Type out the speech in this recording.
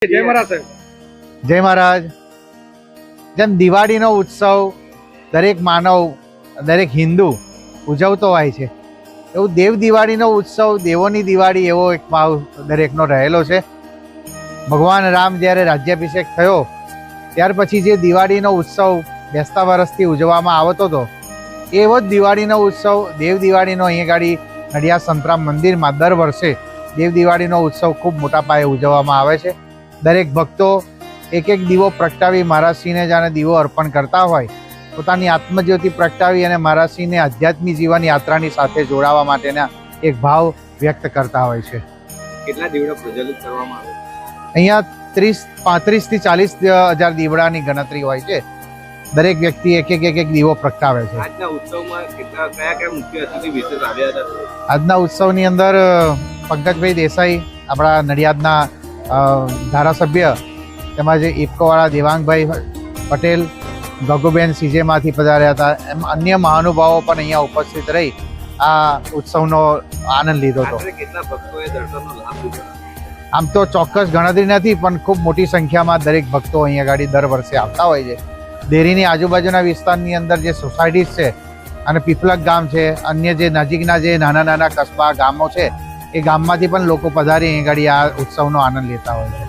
જય મહારાજ સાહેબ. જય મહારાજ. જેમ દિવાળીનો ઉત્સવ દરેક માનવ, દરેક હિન્દુ ઉજવતો હોય છે, એવું દેવ દિવાળીનો ઉત્સવ, દેવોની દિવાળી એવો એક ભાવ દરેકનો રહેલો છે. ભગવાન રામ જ્યારે રાજ્યાભિષેક થયો ત્યાર પછી જે દિવાળીનો ઉત્સવ બેસતા વર્ષથી ઉજવવામાં આવતો હતો, એવો જ દિવાળીનો ઉત્સવ, દેવ દિવાળીનો અહીંયા ગાડી નડિયાદ સંતરામ મંદિરમાં દર વર્ષે દેવ દિવાળીનો ઉત્સવ ખૂબ મોટા પાયે ઉજવવામાં આવે છે. દરેક ભક્તો એક એક દીવો પ્રગટાવી મહારાજશ્રીને જાણે દીવો અર્પણ કરતા હોય, પોતાની આત્મજ્યોતિ પ્રગટાવી અને મહારાજશ્રીને આધ્યાત્મિક જીવન યાત્રાની સાથે જોડાવા માટેના એક ભાવ વ્યક્ત કરતા હોય છે. કેટલા દીવડા પ્રજ્વલિત કરવામાં આવે? અહીંયા 35 થી 40,000 દીવડાની ગણતરી હોય છે. દરેક વ્યક્તિ એક એક દીવો પ્રગટાવે છે. આજના ઉત્સવમાં કયા મુખ્ય અતિથિ વિશેષ આવ્યા હતા? આજના ઉત્સવની અંદર પંકજભાઈ દેસાઈ, આપણા નડિયાદના ધારાસભ્ય, તેમજ ઇફકોવાળા દેવાંગભાઈ પટેલ, ગગુબેન સીજેમાંથી પધાર્યા હતા. એમ અન્ય મહાનુભાવો પણ અહીંયા ઉપસ્થિત રહી આ ઉત્સવનો આનંદ લીધો હતો. કેટલા ભક્તોએ દર્શનનો લાભ લીધો? આમ તો ચોક્કસ ગણતરી નથી, પણ ખૂબ મોટી સંખ્યામાં દરેક ભક્તો અહીંયા ગાડી દર વર્ષે આવતા હોય છે. દેરીની આજુબાજુના વિસ્તારની અંદર જે સોસાયટીઝ છે અને પીપલક ગામ છે, અન્ય જે નજીકના જે નાના નાના કસ્બા ગામો છે, એ ગામમાંથી પણ લોકો પધારી અહીં ગાડી આ ઉત્સવનો આનંદ લેતા હોય છે.